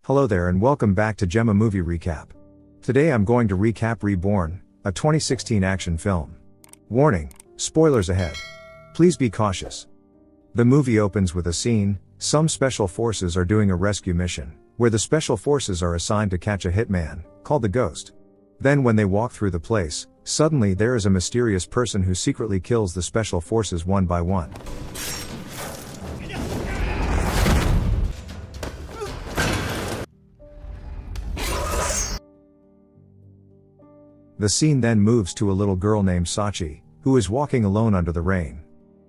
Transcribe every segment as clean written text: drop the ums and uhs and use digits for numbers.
Hello there and welcome back to Gemma Movie Recap. Today I'm going to recap Reborn, a 2016 action film. Warning, spoilers ahead. Please be cautious. The movie opens with a scene. Some special forces are doing a rescue mission, where the special forces are assigned to catch a hitman, called the Ghost. Then when they walk through the place, suddenly there is a mysterious person who secretly kills the special forces one by one. The scene then moves to a little girl named Sachi, who is walking alone under the rain.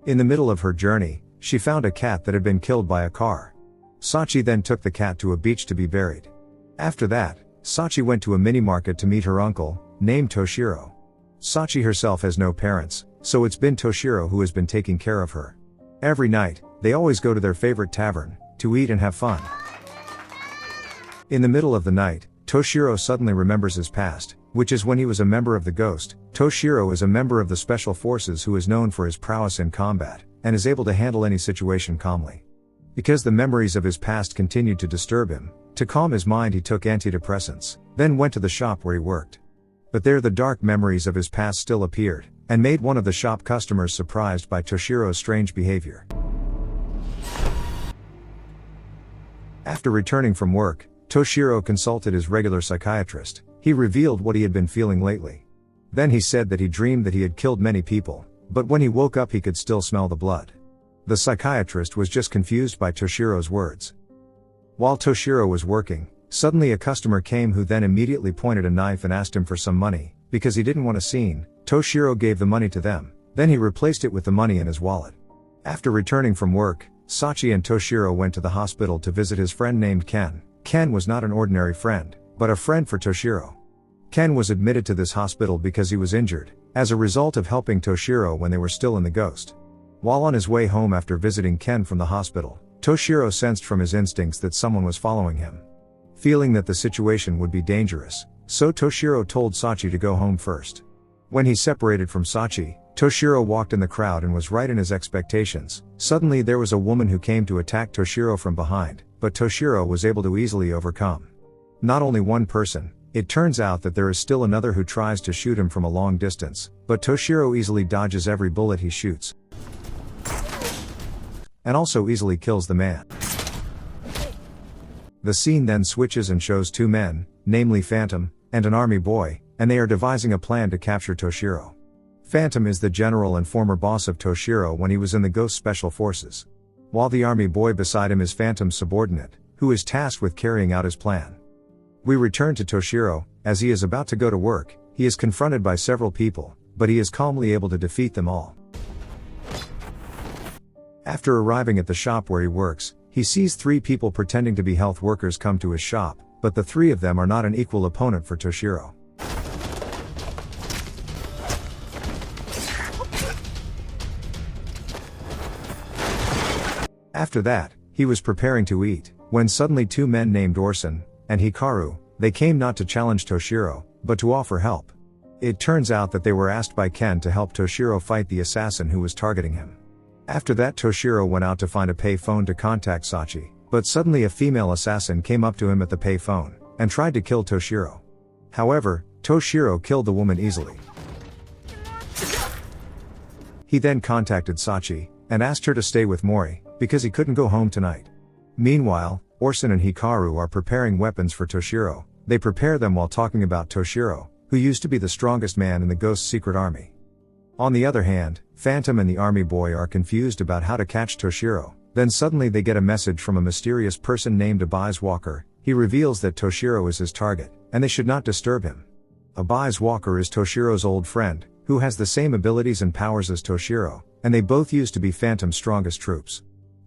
In the middle of her journey, she found a cat that had been killed by a car. Sachi then took the cat to a beach to be buried. After that, Sachi went to a mini-market to meet her uncle, named Toshiro. Sachi herself has no parents, so it's been Toshiro who has been taking care of her. Every night, they always go to their favorite tavern, to eat and have fun. In the middle of the night, Toshiro suddenly remembers his past, which is when he was a member of the Ghost. Toshiro is a member of the Special Forces who is known for his prowess in combat, and is able to handle any situation calmly. Because the memories of his past continued to disturb him, to calm his mind he took antidepressants, then went to the shop where he worked. But there the dark memories of his past still appeared, and made one of the shop customers surprised by Toshiro's strange behavior. After returning from work, Toshiro consulted his regular psychiatrist. He revealed what he had been feeling lately. Then he said that he dreamed that he had killed many people, but when he woke up he could still smell the blood. The psychiatrist was just confused by Toshiro's words. While Toshiro was working, suddenly a customer came who then immediately pointed a knife and asked him for some money. Because he didn't want a scene, Toshiro gave the money to them, then he replaced it with the money in his wallet. After returning from work, Sachi and Toshiro went to the hospital to visit his friend named Ken. Ken was not an ordinary friend, but a friend for Toshiro. Ken was admitted to this hospital because he was injured, as a result of helping Toshiro when they were still in the Ghost. While on his way home after visiting Ken from the hospital, Toshiro sensed from his instincts that someone was following him. Feeling that the situation would be dangerous, so Toshiro told Sachi to go home first. When he separated from Sachi, Toshiro walked in the crowd and was right in his expectations. Suddenly there was a woman who came to attack Toshiro from behind, but Toshiro was able to easily overcome. Not only one person, it turns out that there is still another who tries to shoot him from a long distance, but Toshiro easily dodges every bullet he shoots, and also easily kills the man. The scene then switches and shows two men, namely Phantom, and an army boy, and they are devising a plan to capture Toshiro. Phantom is the general and former boss of Toshiro when he was in the Ghost Special Forces. While the army boy beside him is Phantom's subordinate, who is tasked with carrying out his plan. We return to Toshiro. As he is about to go to work, he is confronted by several people, but he is calmly able to defeat them all. After arriving at the shop where he works, he sees three people pretending to be health workers come to his shop, but the three of them are not an equal opponent for Toshiro. After that, he was preparing to eat, when suddenly two men named Orson and Hikaru, they came not to challenge Toshiro, but to offer help. It turns out that they were asked by Ken to help Toshiro fight the assassin who was targeting him. After that Toshiro went out to find a pay phone to contact Sachi, but suddenly a female assassin came up to him at the pay phone, and tried to kill Toshiro. However, Toshiro killed the woman easily. He then contacted Sachi, and asked her to stay with Mori, because he couldn't go home tonight. Meanwhile, Orson and Hikaru are preparing weapons for Toshiro. They prepare them while talking about Toshiro, who used to be the strongest man in the Ghost's secret army. On the other hand, Phantom and the army boy are confused about how to catch Toshiro. Then suddenly they get a message from a mysterious person named Abi's Walker. He reveals that Toshiro is his target, and they should not disturb him. Abi's Walker is Toshiro's old friend, who has the same abilities and powers as Toshiro, and they both used to be Phantom's strongest troops.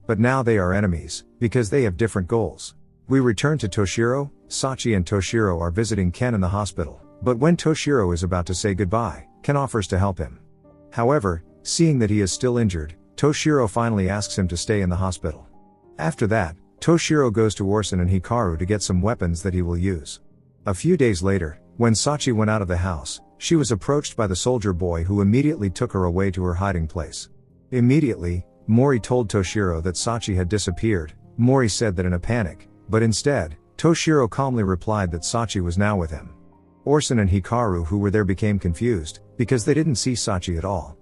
But now they are enemies, because they have different goals. We return to Toshiro. Sachi and Toshiro are visiting Ken in the hospital, but when Toshiro is about to say goodbye, Ken offers to help him. However, seeing that he is still injured, Toshiro finally asks him to stay in the hospital. After that, Toshiro goes to Orson and Hikaru to get some weapons that he will use. A few days later, when Sachi went out of the house, she was approached by the soldier boy who immediately took her away to her hiding place. Immediately, Mori told Toshiro that Sachi had disappeared. Mori said that in a panic, but instead, Toshiro calmly replied that Sachi was now with him. Orson and Hikaru who were there became confused, because they didn't see Sachi at all.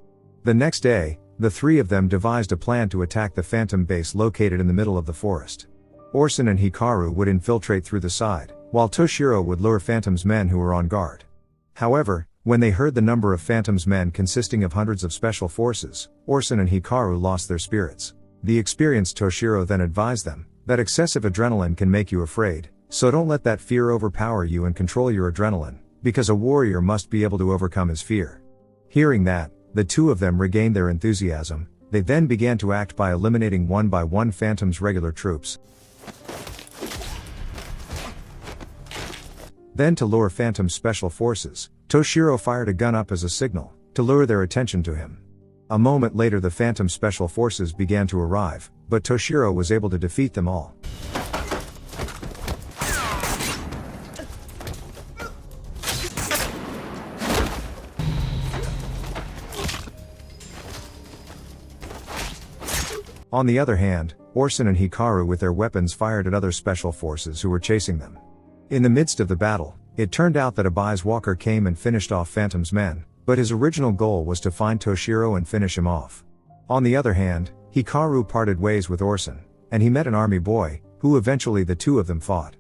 The next day, the three of them devised a plan to attack the Phantom base located in the middle of the forest. Orson and Hikaru would infiltrate through the side, while Toshiro would lure Phantom's men who were on guard. However, when they heard the number of Phantom's men consisting of hundreds of special forces, Orson and Hikaru lost their spirits. The experienced Toshiro then advised them that excessive adrenaline can make you afraid, so don't let that fear overpower you and control your adrenaline, because a warrior must be able to overcome his fear. Hearing that, the two of them regained their enthusiasm. They then began to act by eliminating one by one Phantom's regular troops. Then to lure Phantom's special forces, Toshiro fired a gun up as a signal, to lure their attention to him. A moment later the Phantom special forces began to arrive, but Toshiro was able to defeat them all. On the other hand, Orson and Hikaru with their weapons fired at other special forces who were chasing them. In the midst of the battle, it turned out that Abi's Walker came and finished off Phantom's men, but his original goal was to find Toshiro and finish him off. On the other hand, Hikaru parted ways with Orson, and he met an army boy, who eventually the two of them fought.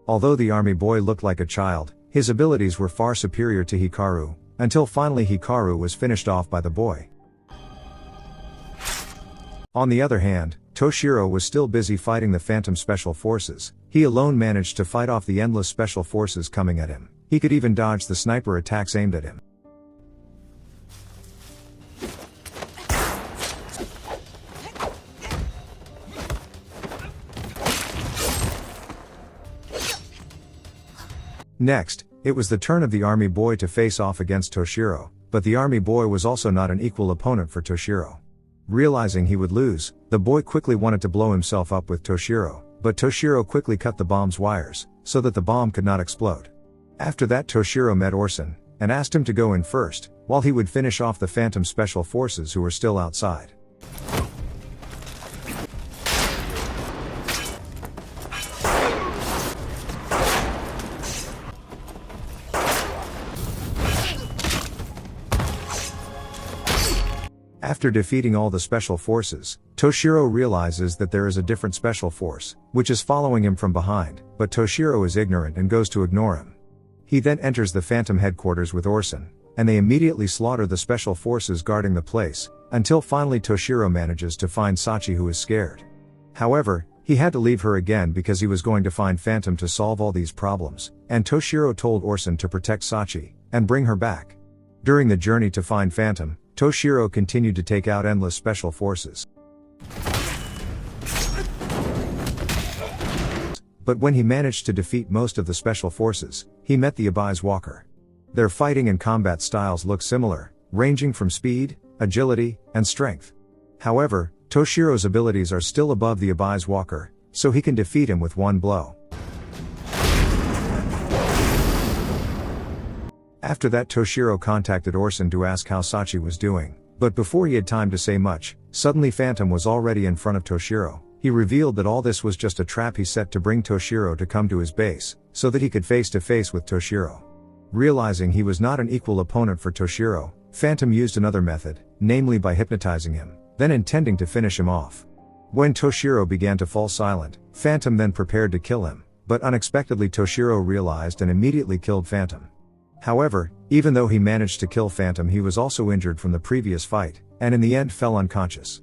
Although the army boy looked like a child, his abilities were far superior to Hikaru, until finally Hikaru was finished off by the boy. On the other hand, Toshiro was still busy fighting the Phantom special forces. He alone managed to fight off the endless special forces coming at him. He could even dodge the sniper attacks aimed at him. Next, it was the turn of the army boy to face off against Toshiro, but the army boy was also not an equal opponent for Toshiro. Realizing he would lose, the boy quickly wanted to blow himself up with Toshiro, but Toshiro quickly cut the bomb's wires, so that the bomb could not explode. After that Toshiro met Orson, and asked him to go in first, while he would finish off the Phantom special forces who were still outside. After defeating all the special forces, Toshiro realizes that there is a different special force, which is following him from behind, but Toshiro is ignorant and goes to ignore him. He then enters the Phantom headquarters with Orson, and they immediately slaughter the special forces guarding the place, until finally Toshiro manages to find Sachi who is scared. However, he had to leave her again because he was going to find Phantom to solve all these problems, and Toshiro told Orson to protect Sachi, and bring her back. During the journey to find Phantom, Toshiro continued to take out endless special forces. But when he managed to defeat most of the special forces, he met the Abi's Walker. Their fighting and combat styles look similar, ranging from speed, agility, and strength. However, Toshiro's abilities are still above the Abi's Walker, so he can defeat him with one blow. After that Toshiro contacted Orson to ask how Sachi was doing, but before he had time to say much, suddenly Phantom was already in front of Toshiro. He revealed that all this was just a trap he set to bring Toshiro to come to his base, so that he could face to face with Toshiro. Realizing he was not an equal opponent for Toshiro, Phantom used another method, namely by hypnotizing him, then intending to finish him off. When Toshiro began to fall silent, Phantom then prepared to kill him, but unexpectedly Toshiro realized and immediately killed Phantom. However, even though he managed to kill Phantom, he was also injured from the previous fight, and in the end fell unconscious.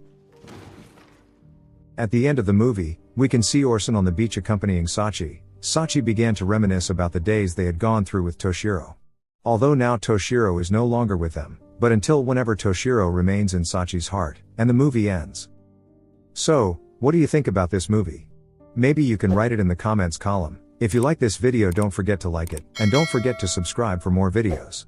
At the end of the movie, we can see Orson on the beach accompanying Sachi. Sachi began to reminisce about the days they had gone through with Toshiro. Although now Toshiro is no longer with them, but until whenever Toshiro remains in Sachi's heart, and the movie ends. So, what do you think about this movie? Maybe you can write it in the comments column. If you like this video, don't forget to like it, and don't forget to subscribe for more videos.